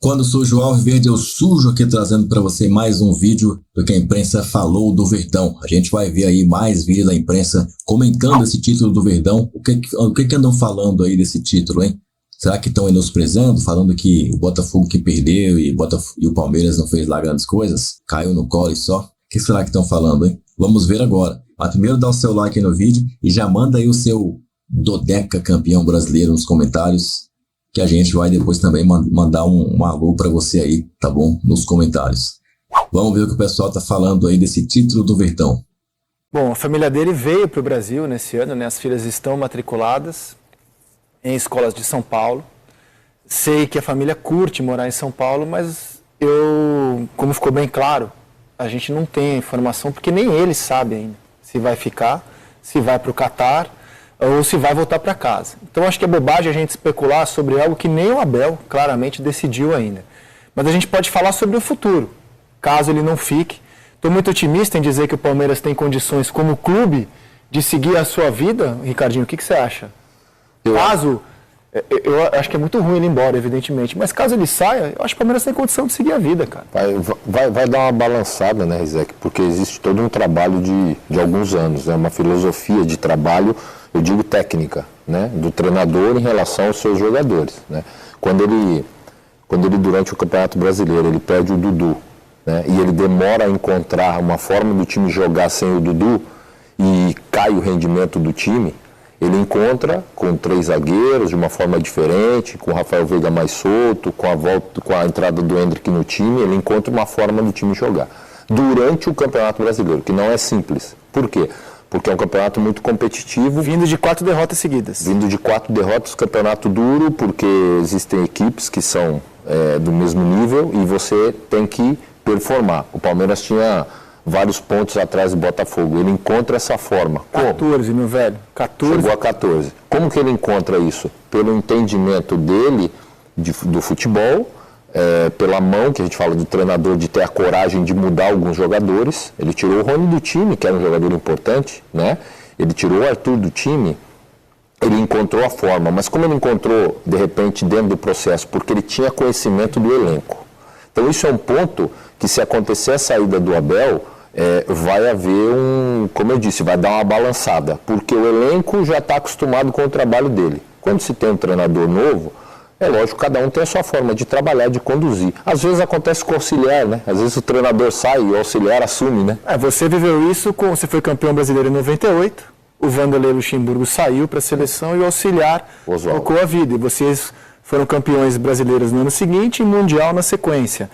Quando surge o Alviverde, eu surjo aqui trazendo para você mais um vídeo do que a imprensa falou do Verdão. A gente vai ver aí mais vídeos da imprensa comentando esse título do Verdão. O que andam falando aí desse título, hein? Será que estão menosprezando, falando que o Botafogo que perdeu e o Palmeiras não fez lá grandes coisas? Caiu no colo e só? O que será que estão falando, hein? Vamos ver agora. Mas primeiro dá o seu like aí no vídeo e já manda aí o seu dodeca campeão brasileiro nos comentários, que a gente vai depois também mandar um alô para você aí, tá bom? Nos comentários. Vamos ver o que o pessoal tá falando aí desse título do Verdão. Bom, a família dele veio para o Brasil nesse ano, né? As filhas estão matriculadas em escolas de São Paulo. Sei que a família curte morar em São Paulo, mas como ficou bem claro, a gente não tem a informação, porque nem eles sabem ainda se vai ficar, se vai para o Catar ou se vai voltar para casa. Então acho que é bobagem a gente especular sobre algo que nem o Abel claramente decidiu ainda. Mas a gente pode falar sobre o futuro, caso ele não fique. Estou muito otimista em dizer que o Palmeiras tem condições como clube de seguir a sua vida. Ricardinho, o que você acha? Caso, eu acho que é muito ruim ele ir embora, evidentemente, mas caso ele saia, eu acho que o Palmeiras tem condição de seguir a vida, cara. Vai dar uma balançada, né, Rizek? Porque existe todo um trabalho de alguns anos, né? Uma filosofia de trabalho, eu digo técnica, né? Do treinador em relação aos seus jogadores, né? Quando ele durante o Campeonato Brasileiro, ele perde o Dudu, né? E ele demora a encontrar uma forma do time jogar sem o Dudu e cai o rendimento do time. Ele encontra com 3 zagueiros de uma forma diferente, com o Rafael Veiga mais solto, com a entrada do Endrick no time, ele encontra uma forma do time jogar. Durante o Campeonato Brasileiro, que não é simples. Por quê? Porque é um campeonato muito competitivo. Vindo de 4 derrotas seguidas. Vindo de 4 derrotas, campeonato duro, porque existem equipes que são do mesmo nível e você tem que performar. O Palmeiras tinha vários pontos atrás do Botafogo. Ele encontra essa forma. Como? 14, meu velho. 14. Chegou a 14. Como que ele encontra isso? Pelo entendimento dele do futebol, pela mão, que a gente fala do treinador, de ter a coragem de mudar alguns jogadores. Ele tirou o Rony do time, que era um jogador importante, né? Ele tirou o Arthur do time. Ele encontrou a forma. Mas como ele encontrou, de repente, dentro do processo? Porque ele tinha conhecimento do elenco. Então isso é um ponto que, se acontecer a saída do Abel, vai haver como eu disse, vai dar uma balançada, porque o elenco já está acostumado com o trabalho dele. Quando se tem um treinador novo, é lógico, cada um tem a sua forma de trabalhar, de conduzir. Às vezes acontece com o auxiliar, né? Às vezes o treinador sai e o auxiliar assume, né? Você viveu isso, você foi campeão brasileiro em 98, o Vanderlei Luxemburgo saiu para a seleção e o auxiliar tocou a vida, e vocês foram campeões brasileiros no ano seguinte e mundial na sequência.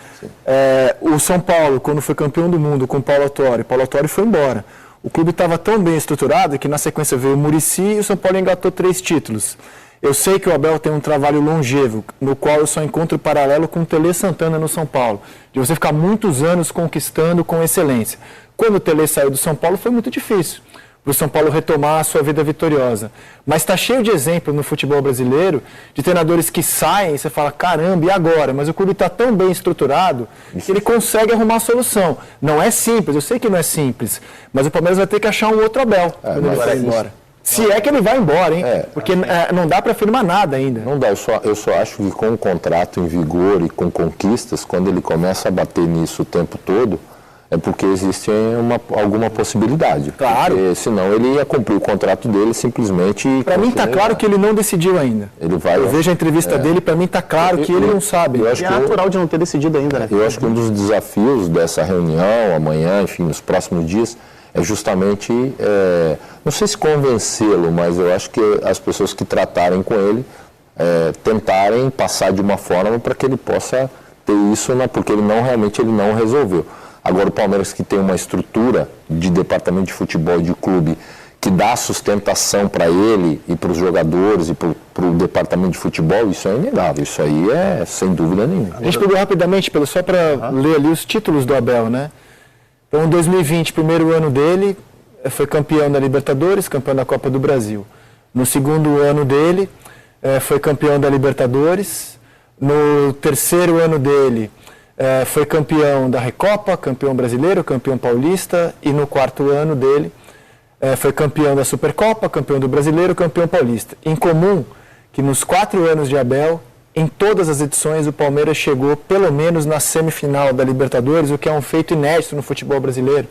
O São Paulo, quando foi campeão do mundo com o Paulo Autuori foi embora. O clube estava tão bem estruturado que na sequência veio o Muricy e o São Paulo engatou 3 títulos. Eu sei que o Abel tem um trabalho longevo, no qual eu só encontro paralelo com o Tele Santana no São Paulo, de você ficar muitos anos conquistando com excelência. Quando o Tele saiu do São Paulo foi muito difícil para o São Paulo retomar a sua vida vitoriosa. Mas está cheio de exemplos no futebol brasileiro de treinadores que saem e você fala, caramba, e agora? Mas o clube está tão bem estruturado que ele consegue arrumar a solução. Não é simples, eu sei que não é simples, mas o Palmeiras vai ter que achar um outro Abel quando ele vai embora. Se é que ele vai embora, hein? Porque não dá para afirmar nada ainda. Não dá, eu só acho que com um contrato em vigor e com conquistas, quando ele começa a bater nisso o tempo todo, é porque existe alguma possibilidade. Claro. Porque senão ele ia cumprir o contrato dele simplesmente. Para mim está claro que ele não decidiu ainda. Eu vejo a entrevista dele, para mim está claro que ele não sabe. É natural de não ter decidido ainda, né? Eu acho que um dos desafios dessa reunião, amanhã, enfim, nos próximos dias, é justamente, não sei se convencê-lo, mas eu acho que as pessoas que tratarem com ele tentarem passar de uma forma para que ele possa ter isso, porque ele não resolveu. Agora, o Palmeiras, que tem uma estrutura de departamento de futebol de clube que dá sustentação para ele e para os jogadores e para o departamento de futebol, isso é inegável, isso aí é sem dúvida nenhuma. A gente pegou rapidamente, só para ler ali os títulos do Abel, né? Então, em 2020, primeiro ano dele, foi campeão da Libertadores, campeão da Copa do Brasil. No segundo ano dele, foi campeão da Libertadores. No terceiro ano dele, foi campeão da Recopa, campeão brasileiro, campeão paulista, e no quarto ano dele foi campeão da Supercopa, campeão do Brasileiro, campeão paulista. Em comum, que nos 4 anos de Abel, em todas as edições, o Palmeiras chegou pelo menos na semifinal da Libertadores, o que é um feito inédito no futebol brasileiro.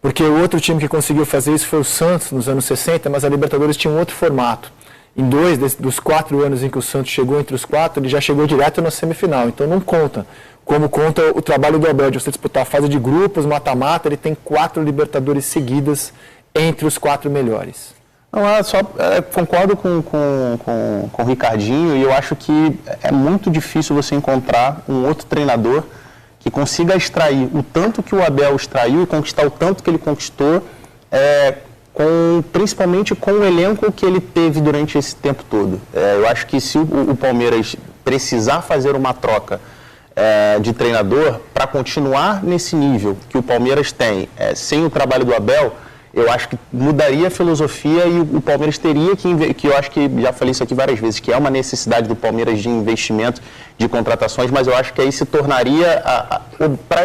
Porque o outro time que conseguiu fazer isso foi o Santos, nos anos 60, mas a Libertadores tinha um outro formato. Em 2 dos 4 anos em que o Santos chegou entre os 4, ele já chegou direto na semifinal, então não conta. Como conta o trabalho do Abel, de você disputar a fase de grupos, mata-mata, ele tem 4 Libertadores seguidas entre os 4 melhores. Não, concordo com o Ricardinho, e eu acho que é muito difícil você encontrar um outro treinador que consiga extrair o tanto que o Abel extraiu e conquistar o tanto que ele conquistou, principalmente com o elenco que ele teve durante esse tempo todo. Eu acho que se o Palmeiras precisar fazer uma troca de treinador para continuar nesse nível que o Palmeiras tem, sem o trabalho do Abel, eu acho que mudaria a filosofia e o Palmeiras teria que eu acho que, já falei isso aqui várias vezes, que é uma necessidade do Palmeiras de investimento, de contratações, mas eu acho que aí se tornaria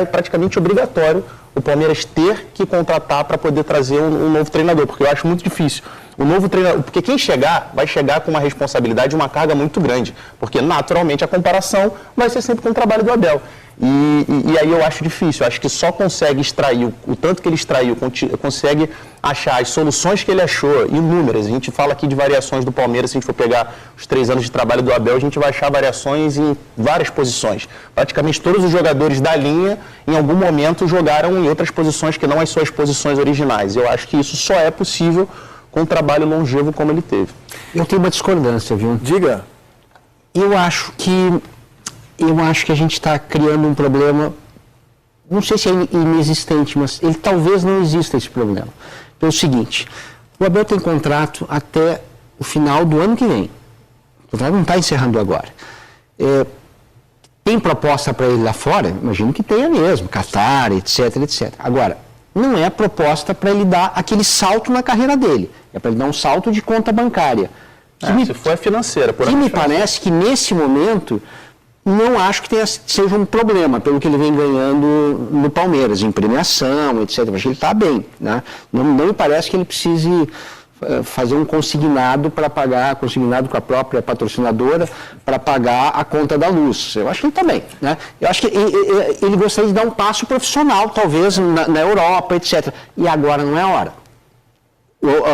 praticamente obrigatório o Palmeiras ter que contratar para poder trazer um novo treinador, porque eu acho muito difícil. O novo treinador, porque quem chegar, vai chegar com uma responsabilidade e uma carga muito grande, porque naturalmente a comparação vai ser sempre com o trabalho do Abel. E aí eu acho difícil, eu acho que só consegue extrair o tanto que ele extraiu, consegue achar as soluções que ele achou, inúmeras. A gente fala aqui de variações do Palmeiras, se a gente for pegar os 3 anos de trabalho do Abel, a gente vai achar variações em várias posições. Praticamente todos os jogadores da linha, em algum momento, jogaram em outras posições que não as suas posições originais. Eu acho que isso só é possível com um trabalho longevo como ele teve. Eu tenho uma discordância, viu? Diga. Eu acho que a gente está criando um problema, não sei se é inexistente, mas ele talvez não exista esse problema. Pelo seguinte, o Abel tem contrato até o final do ano que vem. O contrato não está encerrando agora. Tem proposta para ele lá fora? Imagino que tenha mesmo, Qatar, etc, etc. Agora, não é proposta para ele dar aquele salto na carreira dele. É para ele dar um salto de conta bancária. Se for financeira, por me parece que nesse momento não acho que seja um problema pelo que ele vem ganhando no Palmeiras, em premiação, etc. Mas ele está bem, né? Não me parece que ele precise fazer um consignado para pagar, consignado com a própria patrocinadora, para pagar a conta da luz. Eu acho que ele está bem, né? Eu acho que ele gostaria de dar um passo profissional, talvez, na Europa, etc. E agora não é a hora.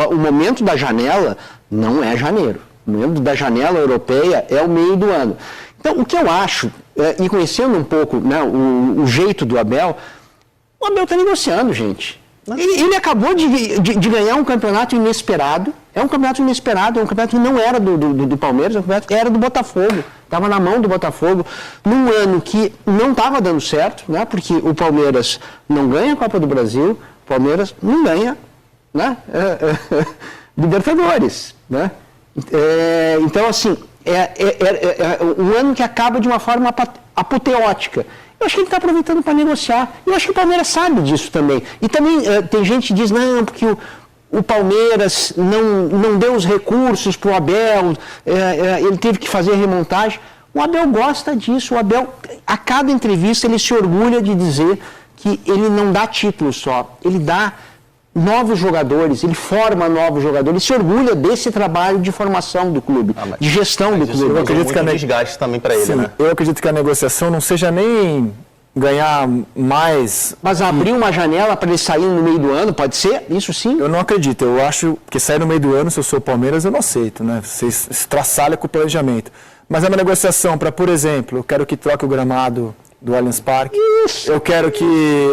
O momento da janela não é janeiro. O momento da janela europeia é o meio do ano. Então, o que eu acho, e conhecendo um pouco, né, o jeito do Abel, o Abel está negociando, gente. Ele acabou de ganhar um campeonato inesperado. É um campeonato inesperado, é um campeonato que não era do Palmeiras, é um campeonato que era do Botafogo. Estava na mão do Botafogo, num ano que não estava dando certo, né, porque o Palmeiras não ganha a Copa do Brasil, o Palmeiras não ganha, né, Libertadores, né? Então, assim, um ano que acaba de uma forma apoteótica. Eu acho que ele está aproveitando para negociar. Eu acho que o Palmeiras sabe disso também. E também tem gente que diz, não, porque o Palmeiras não deu os recursos para o Abel, ele teve que fazer a remontagem. O Abel gosta disso. O Abel, a cada entrevista, ele se orgulha de dizer que ele não dá título só, ele dá novos jogadores, ele forma novos jogadores, ele se orgulha desse trabalho de formação do clube, de gestão do clube. Eu acredito que desgaste também para ele, né? Eu acredito que a negociação não seja nem ganhar mais... Mas abrir uma janela para ele sair no meio do ano, pode ser? Isso sim? Eu não acredito. Eu acho que sair no meio do ano, se eu sou o Palmeiras, eu não aceito, né? Você estraçalha com o planejamento. Mas é uma negociação para, por exemplo, eu quero que troque o gramado do Allianz Parque. Isso. Eu quero que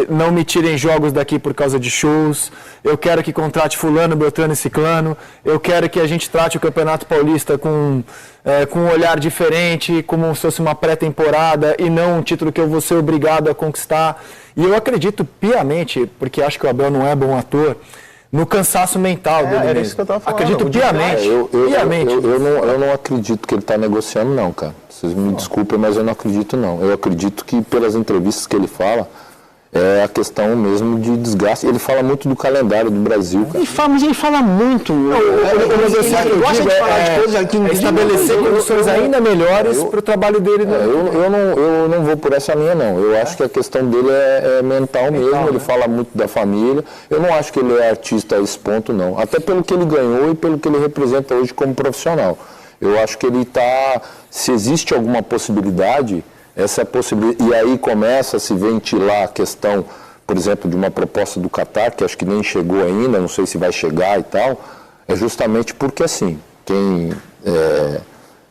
não me tirem jogos daqui por causa de shows. Eu quero que contrate fulano, beltrano e ciclano. Eu quero que a gente trate o Campeonato Paulista com um olhar diferente, como se fosse uma pré-temporada e não um título que eu vou ser obrigado a conquistar. E eu acredito piamente, porque acho que o Abel não é bom ator, no cansaço mental dele. Era isso que eu estava falando. Acredito piamente. Eu não acredito que ele está negociando, não, cara. Vocês me desculpem, mas eu não acredito, não. Eu acredito que, pelas entrevistas que ele fala, é a questão mesmo de desgaste. Ele fala muito do calendário do Brasil, cara. Mas ele fala muito. Ele gosta de falar de coisas aqui. Estabelecer condições ainda melhores para o trabalho dele. Eu não vou por essa linha, não. Eu acho que a questão dele é mental mesmo. Ele fala muito da família. Eu não acho que ele é artista a esse ponto, não. Até pelo que ele ganhou e pelo que ele representa hoje como profissional. Eu acho que ele está, se existe alguma possibilidade, essa é a possibilidade, e aí começa a se ventilar a questão, por exemplo, de uma proposta do Qatar, que acho que nem chegou ainda, não sei se vai chegar e tal, é justamente porque, assim, quem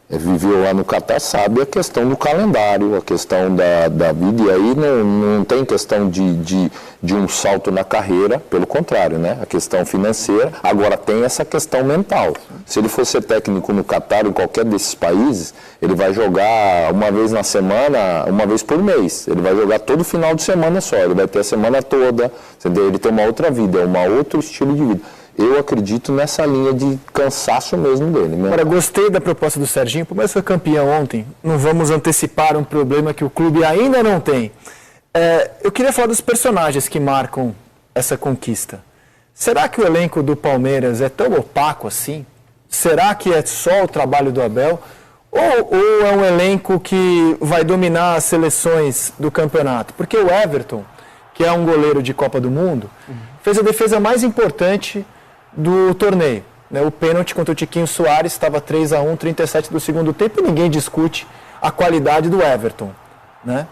viveu lá no Qatar sabe a questão do calendário, a questão da vida, e aí não tem questão de um salto na carreira, pelo contrário, né? A questão financeira, agora tem essa questão mental. Se ele for ser técnico no Qatar ou em qualquer desses países, ele vai jogar uma vez na semana, uma vez por mês, ele vai jogar todo final de semana só, ele vai ter a semana toda, entendeu? Ele tem uma outra vida, outro estilo de vida. Eu acredito nessa linha de cansaço mesmo dele. Né? Agora, gostei da proposta do Serginho, por mais que foi campeão ontem, não vamos antecipar um problema que o clube ainda não tem. Eu queria falar dos personagens que marcam essa conquista. Será que o elenco do Palmeiras é tão opaco assim? Será que é só o trabalho do Abel? Ou é um elenco que vai dominar as seleções do campeonato? Porque o Everton, que é um goleiro de Copa do Mundo, fez a defesa mais importante do torneio. Né? O pênalti contra o Tiquinho Soares estava 3-1, 37 do segundo tempo, e ninguém discute a qualidade do Everton. Né?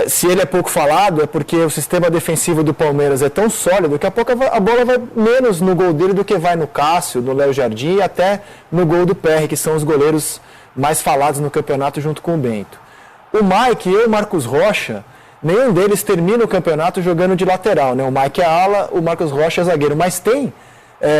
Se ele é pouco falado, é porque o sistema defensivo do Palmeiras é tão sólido que a pouco a bola vai menos no gol dele do que vai no Cássio, no Léo Jardim e até no gol do PR, que são os goleiros mais falados no campeonato junto com o Bento. O Mike e o Marcos Rocha, nenhum deles termina o campeonato jogando de lateral. Né? O Mike é ala, o Marcos Rocha é zagueiro, mas tem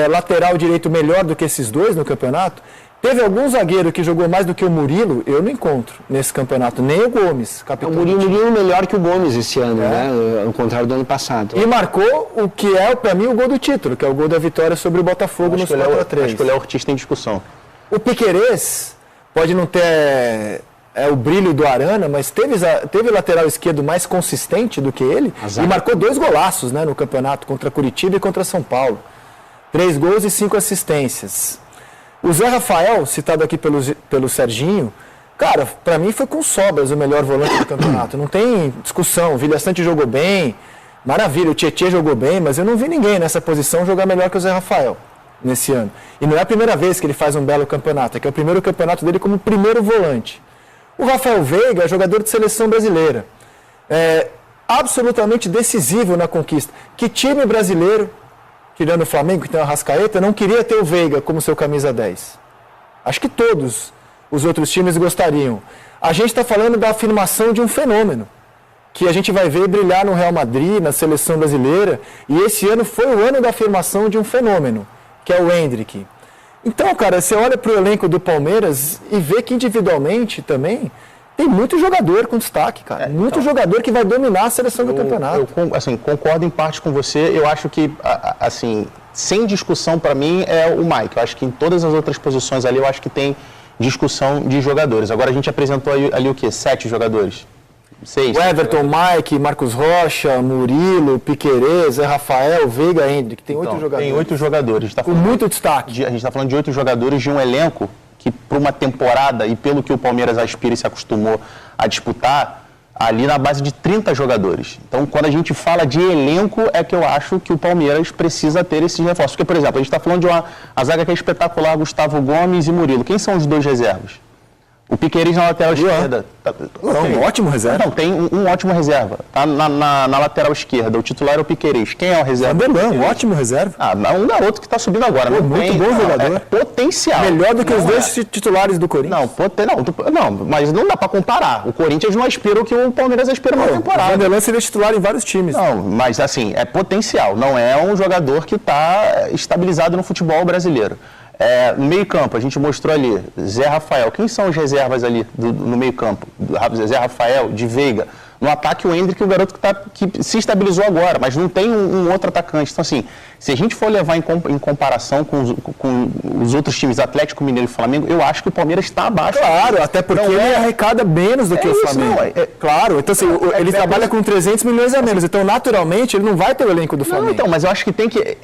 lateral direito melhor do que esses dois no campeonato. Teve algum zagueiro que jogou mais do que o Murilo, eu não encontro nesse campeonato, nem o Gomes. O Murilo é melhor que o Gomes esse ano, né? Ao contrário do ano passado. E marcou o que é, para mim, o gol do título, que é o gol da vitória sobre o Botafogo nos 4-3. Acho que o Léo Ortiz tem discussão. O Piquerez pode não ter o brilho do Arana, mas teve lateral esquerdo mais consistente do que ele e marcou 2 golaços, né, no campeonato, contra Curitiba e contra São Paulo. 3 gols e 5 assistências. O Zé Rafael, citado aqui pelo Serginho, cara, para mim foi com sobras o melhor volante do campeonato. Não tem discussão. O Vilhaçante jogou bem, maravilha. O Tietê jogou bem, mas eu não vi ninguém nessa posição jogar melhor que o Zé Rafael nesse ano. E não é a primeira vez que ele faz um belo campeonato, é que é o primeiro campeonato dele como primeiro volante. O Rafael Veiga é jogador de seleção brasileira. Absolutamente decisivo na conquista. Que time brasileiro, tirando o Flamengo, que tem o Arrascaeta, não queria ter o Veiga como seu camisa 10? Acho que todos os outros times gostariam. A gente está falando da afirmação de um fenômeno, que a gente vai ver brilhar no Real Madrid, na seleção brasileira, e esse ano foi o ano da afirmação de um fenômeno, que é o Endrick. Então, cara, você olha para o elenco do Palmeiras e vê que individualmente também tem muito jogador com destaque, cara. Muito jogador que vai dominar a seleção do campeonato. Eu assim, concordo em parte com você. Eu acho que, assim, sem discussão para mim é o Mike. Eu acho que em todas as outras posições ali, eu acho que tem discussão de jogadores. Agora a gente apresentou ali o quê? 7 jogadores? 6? O Everton, Mike, Marcos Rocha, Murilo, Piquerez, Zé Rafael, Veiga, Endrick. Tem 8 jogadores. Tem 8 jogadores. Com muito destaque. A gente está falando de 8 jogadores de um elenco que, para uma temporada, e pelo que o Palmeiras aspira e se acostumou a disputar, ali na base de 30 jogadores. Então, quando a gente fala de elenco, é que eu acho que o Palmeiras precisa ter esses reforços. Porque, por exemplo, a gente está falando de uma zaga que é espetacular, Gustavo Gomes e Murilo. Quem são os 2 reservas? O Piquerez na lateral esquerda. Um ótimo reserva. Não, tem um ótimo reserva. Tá na lateral esquerda. O titular é o Piquerez. Quem é o reserva? Vanderlan, um ótimo reserva. Um garoto que está subindo agora. Muito bom jogador. É potencial. Melhor do que os 2 titulares do Corinthians. Não, mas não dá para comparar. O Corinthians não aspira o que o Palmeiras aspira na temporada. O Vanderlan seria titular em vários times. Não, mas assim, é potencial. Não é um jogador que está estabilizado no futebol brasileiro. No meio-campo, a gente mostrou ali Zé Rafael. Quem são os reservas ali no meio-campo? Zé Rafael, de Veiga. No ataque, o Endrick, o garoto que se estabilizou agora, mas não tem um outro atacante. Então, assim, se a gente for levar em comparação com os outros times, Atlético Mineiro e Flamengo, eu acho que o Palmeiras está abaixo. Claro, até porque ele arrecada menos do que o Flamengo. Claro, então assim, ele trabalha com 300 milhões a menos, então naturalmente ele não vai ter o elenco do Flamengo. Não, então, mas eu acho que tem que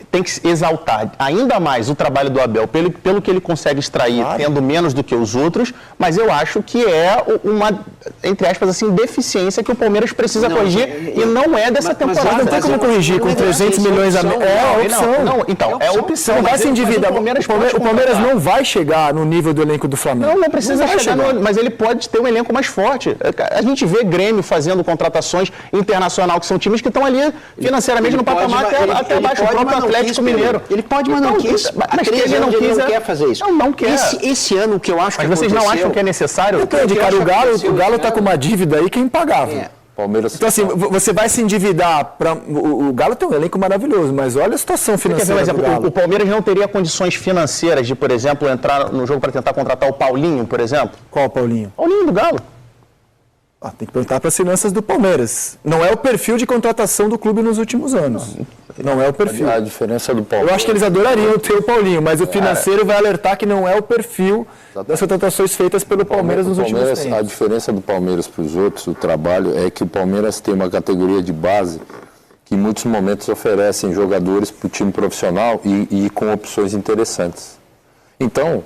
exaltar ainda mais o trabalho do Abel, pelo que ele consegue extrair, tendo menos do que os outros, mas eu acho que é uma, entre aspas, assim, deficiência que o Palmeiras Palmeiras precisa corrigir e não é dessa temporada. Não tem como corrigir com 300 milhões a menos. É a opção. Então, é opção. Não vai se endividar. O Palmeiras não vai chegar no nível do elenco do Flamengo. Não precisa chegar, mas ele pode ter um elenco mais forte. A gente vê Grêmio fazendo contratações internacional, que são times que estão ali financeiramente no patamar até abaixo. O próprio Atlético Mineiro. Ele pode, mas não quis. Mas ele não quer fazer isso. Não quer. Esse ano, o que eu acho que aconteceu... Mas vocês não acham que é necessário? Depende, cara. O Galo está com uma dívida aí que é impagável. Palmeiras... Então, assim, você vai se endividar para... O Galo tem um elenco maravilhoso, mas olha a situação financeira do Galo. O Palmeiras não teria condições financeiras de, por exemplo, entrar no jogo para tentar contratar o Paulinho, por exemplo? Qual o Paulinho? Paulinho do Galo. Tem que perguntar para as finanças do Palmeiras. Não é o perfil de contratação do clube nos últimos anos. Não é o perfil. A diferença do Palmeiras... Eu acho que eles adorariam ter o Paulinho, mas o financeiro vai alertar que não é o perfil das contratações feitas pelo Palmeiras nos últimos tempos. A diferença do Palmeiras para os outros, o trabalho, é que o Palmeiras tem uma categoria de base que em muitos momentos oferecem jogadores para o time profissional e com opções interessantes. Então,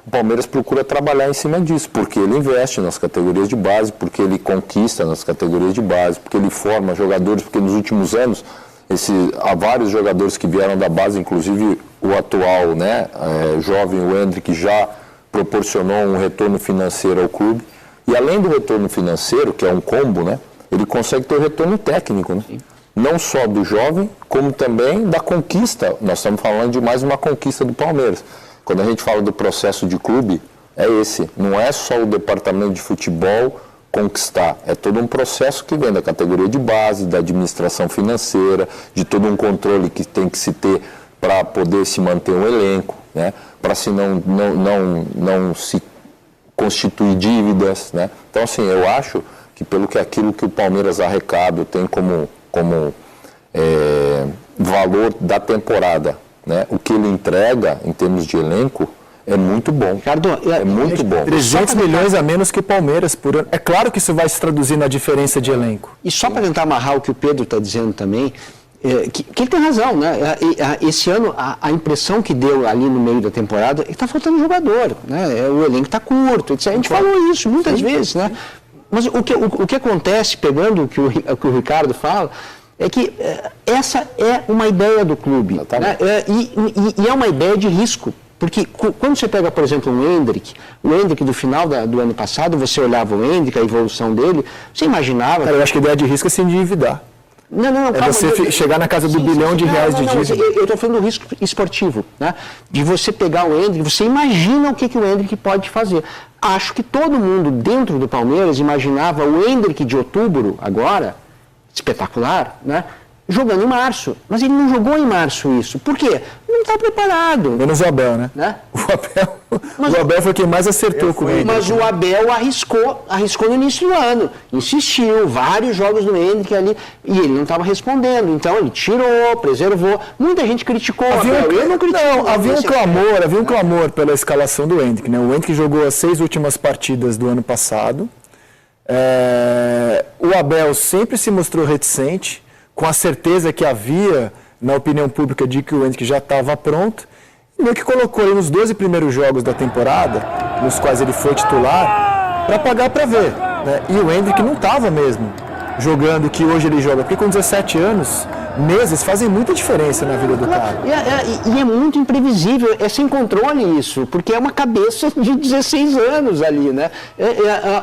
o Palmeiras procura trabalhar em cima disso, porque ele investe nas categorias de base, porque ele conquista nas categorias de base, porque ele forma jogadores, porque nos últimos anos há vários jogadores que vieram da base, inclusive o atual jovem, o Hendrick, já proporcionou um retorno financeiro ao clube. E além do retorno financeiro, que é um combo, ele consegue ter o retorno técnico, não só do jovem, como também da conquista. Nós estamos falando de mais uma conquista do Palmeiras. Quando a gente fala do processo de clube, é esse. Não é só o departamento de futebol conquistar. É todo um processo que vem da categoria de base, da administração financeira, de todo um controle que tem que se ter para poder se manter um elenco, para se não se constituir dívidas. Então, assim, eu acho que aquilo que o Palmeiras arrecada tem como valor da temporada, o que ele entrega em termos de elenco é muito bom. Ricardo, é muito bom. 300 milhões a menos que o Palmeiras por ano. É claro que isso vai se traduzir na diferença de elenco. E só para tentar amarrar o que o Pedro está dizendo também, que ele tem razão, Esse ano, a impressão que deu ali no meio da temporada é que está faltando jogador, O elenco está curto, etc. A gente falou isso muitas vezes, Mas o que acontece, pegando o que o Ricardo fala, é que essa é uma ideia do clube, e é uma ideia de risco. Porque quando você pega, por exemplo, o Hendrick do final do ano passado, você olhava o Hendrick, a evolução dele, você imaginava... Cara, eu acho que a ideia de risco é se endividar. Não, calma, você chegar na casa do bilhão de reais de dívida. Eu estou falando do risco esportivo, de você pegar o Hendrick, você imagina o que o Hendrick pode fazer. Acho que todo mundo dentro do Palmeiras imaginava o Hendrick de outubro, agora, espetacular, jogando em março. Mas ele não jogou em março isso. Por quê? Não está preparado. Menos o Abel, O Abel foi quem mais acertou com ele. Mas o Abel arriscou no início do ano. Insistiu, vários jogos do Hendrick ali, e ele não estava respondendo. Então ele tirou, preservou. Muita gente criticou o Abel. Eu não critico. Não, havia um clamor pela escalação do Hendrick. O Hendrick jogou as 6 últimas partidas do ano passado. O Abel sempre se mostrou reticente, com a certeza que havia, na opinião pública, de que o Hendrick já estava pronto, e meio que colocou ele nos 12 primeiros jogos da temporada, nos quais ele foi titular, para pagar para ver. E o Hendrick não estava mesmo jogando o que hoje ele joga, porque com 17 anos, meses fazem muita diferença na vida do cara. E é muito imprevisível, é sem controle isso, porque é uma cabeça de 16 anos ali,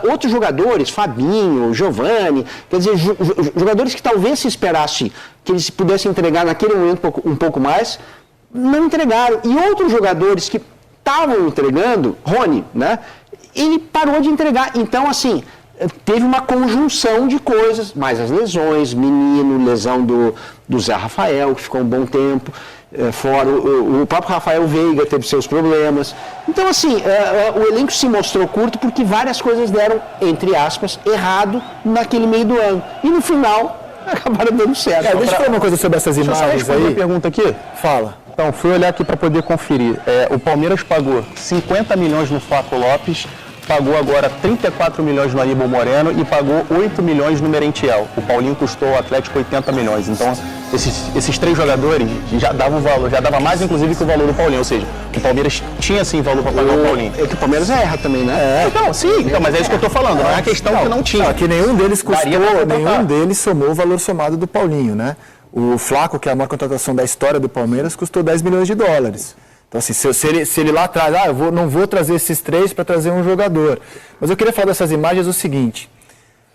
outros jogadores, Fabinho, Giovani, quer dizer, jogadores que talvez se esperasse que eles pudessem entregar naquele momento um pouco mais, não entregaram. E outros jogadores que estavam entregando, Rony, ele parou de entregar. Então, assim, teve uma conjunção de coisas, mais as lesões, lesão do Zé Rafael, que ficou um bom tempo fora, o próprio Rafael Veiga teve seus problemas. Então, assim, o elenco se mostrou curto porque várias coisas deram, entre aspas, errado naquele meio do ano. E no final, acabaram dando certo. Deixa eu falar uma coisa sobre essas imagens aí. Uma pergunta aqui? Fala. Então, fui olhar aqui para poder conferir. O Palmeiras pagou 50 milhões no Flaco Lopes, pagou agora 34 milhões no Aníbal Moreno e pagou 8 milhões no Merentiel. O Paulinho custou ao Atlético 80 milhões. Então, esses 3 jogadores já davam valor, já dava mais inclusive que o valor do Paulinho. Ou seja, o Palmeiras tinha sim valor para pagar o Paulinho. É que o Palmeiras erra também, né? Então, sim, então, mas é isso que eu estou falando. Não é a questão que não tinha. Que nenhum deles nenhum deles somou o valor somado do Paulinho, né? O Flaco, que é a maior contratação da história do Palmeiras, custou 10 milhões de dólares. Então, assim, se ele lá atrás, não vou trazer esses 3 para trazer um jogador. Mas eu queria falar dessas imagens o seguinte,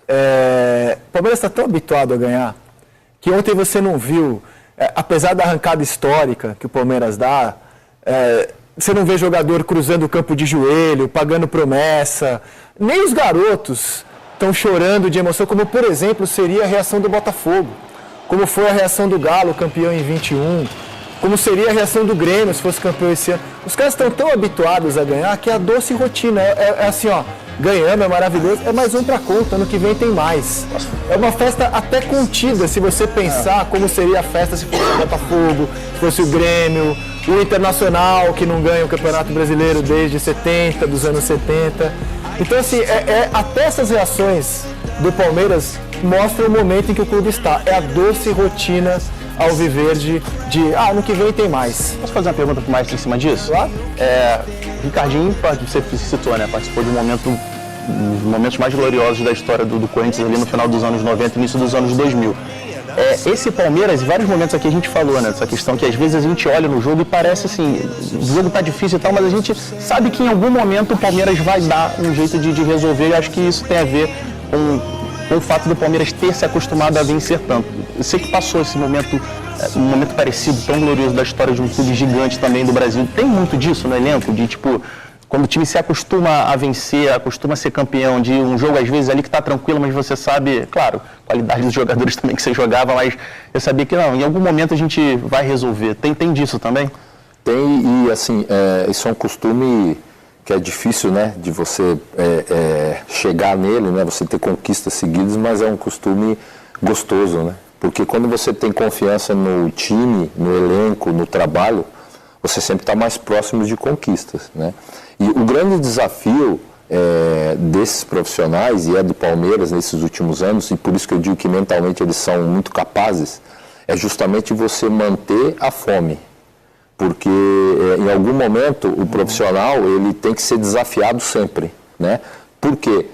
o Palmeiras está tão habituado a ganhar, que ontem você não viu, apesar da arrancada histórica que o Palmeiras dá, você não vê jogador cruzando o campo de joelho, pagando promessa, nem os garotos estão chorando de emoção, como, por exemplo, seria a reação do Botafogo, como foi a reação do Galo, campeão em 21, como seria a reação do Grêmio se fosse campeão esse ano. Os caras estão tão habituados a ganhar que é a doce rotina. É assim, ó, ganhamos, é maravilhoso, é mais um pra conta, ano que vem tem mais. É uma festa até contida, se você pensar como seria a festa se fosse o Botafogo, se fosse o Grêmio, o Internacional, que não ganha o Campeonato Brasileiro desde 70, dos anos 70. Então, assim, até essas reações do Palmeiras mostram o momento em que o clube está. É a doce rotina alviverde de ano que vem tem mais. Posso fazer uma pergunta pro Maestro em cima disso? Claro. Ricardinho, você citou, né? Participou de um dos momentos mais gloriosos da história do Corinthians ali no final dos anos 90 e início dos anos 2000. Esse Palmeiras, em vários momentos aqui a gente falou, né? Essa questão que às vezes a gente olha no jogo e parece assim, o jogo tá difícil e tal, mas a gente sabe que em algum momento o Palmeiras vai dar um jeito de resolver, e acho que isso tem a ver com o fato do Palmeiras ter se acostumado a vencer tanto. Eu sei que passou esse momento, um momento parecido, tão glorioso da história de um clube gigante também do Brasil. Tem muito disso no elenco, de tipo, quando o time se acostuma a vencer, acostuma a ser campeão, de um jogo às vezes ali que tá tranquilo, mas você sabe, claro, qualidade dos jogadores também que você jogava, mas eu sabia que não, em algum momento a gente vai resolver. Tem disso também? Tem, e assim, isso é um costume que é difícil, né, de você chegar nele, né, você ter conquistas seguidas, mas é um costume gostoso, né, porque quando você tem confiança no time, no elenco, no trabalho, você sempre está mais próximo de conquistas, né. E o grande desafio desses profissionais, e do Palmeiras nesses últimos anos, e por isso que eu digo que mentalmente eles são muito capazes, é justamente você manter a fome. Porque em algum momento o profissional ele tem que ser desafiado sempre, né? Por quê?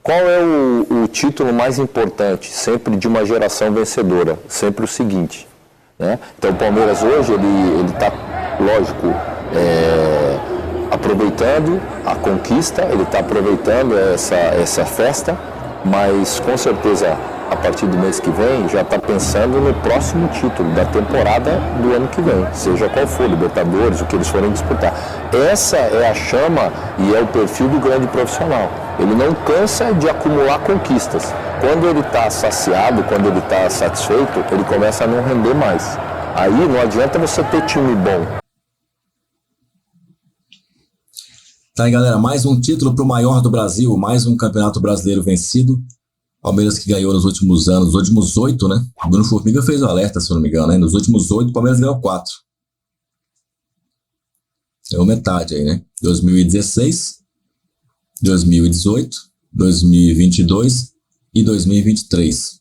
Qual é o título mais importante sempre de uma geração vencedora? Sempre o seguinte, né? Então o Palmeiras hoje ele está, lógico, aproveitando a conquista, ele está aproveitando essa festa, mas com certeza a partir do mês que vem, já está pensando no próximo título da temporada do ano que vem, seja qual for, Libertadores, o que eles forem disputar. Essa é a chama e é o perfil do grande profissional. Ele não cansa de acumular conquistas. Quando ele está saciado, quando ele está satisfeito, ele começa a não render mais. Aí não adianta você ter time bom. Tá aí, galera, mais um título para o maior do Brasil, mais um campeonato brasileiro vencido. Palmeiras que ganhou nos últimos anos, nos últimos 8, né? O Bruno Formiga fez o alerta, se não me engano, né? Nos últimos 8, o Palmeiras ganhou 4. Deu metade aí, né? 2016, 2018, 2022 e 2023.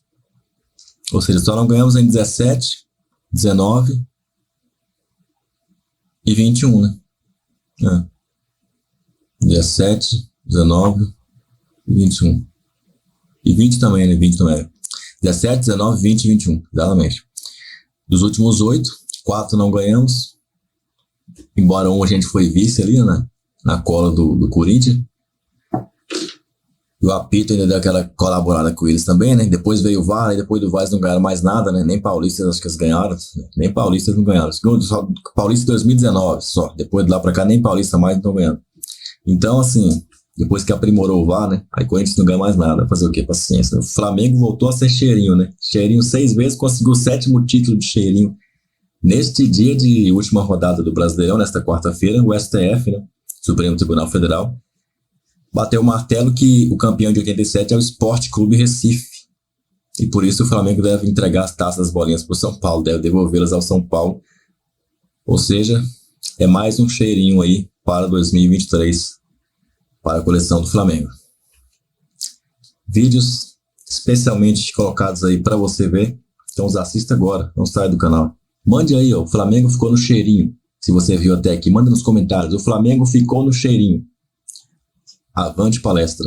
Ou seja, só não ganhamos em 17, 19 e 21, né? 17, 19 e 21. E 20 também, né? 20 também. 17, 19, 20 e 21, exatamente. Dos últimos 8, 4 não ganhamos. Embora um a gente foi vice ali, né? Na cola do Corinthians. E o apito ainda deu aquela colaborada com eles também, né? Depois veio o VAR, e depois do VAR eles não ganharam mais nada, né? Nem paulistas acho que eles ganharam. Nem paulistas não ganharam. Só paulista em 2019 só. Depois de lá pra cá, nem paulista mais não estão ganhando. Então, assim, depois que aprimorou o VAR, né? Aí o Corinthians não ganha mais nada. Fazer o quê? Paciência. O Flamengo voltou a ser cheirinho, né? Cheirinho 6 vezes, conseguiu o 7º título de cheirinho. Neste dia de última rodada do Brasileirão, nesta quarta-feira, o STF, né? Supremo Tribunal Federal, bateu o martelo que o campeão de 87 é o Sport Clube Recife. E por isso o Flamengo deve entregar as taças, as bolinhas para o São Paulo, deve devolvê-las ao São Paulo. Ou seja, é mais um cheirinho aí para 2023. para a coleção do Flamengo. Vídeos especialmente colocados aí para você ver. Então os assista agora, não sai do canal. Mande aí, ó, o Flamengo ficou no cheirinho. Se você viu até aqui, manda nos comentários. O Flamengo ficou no cheirinho. Avante palestra.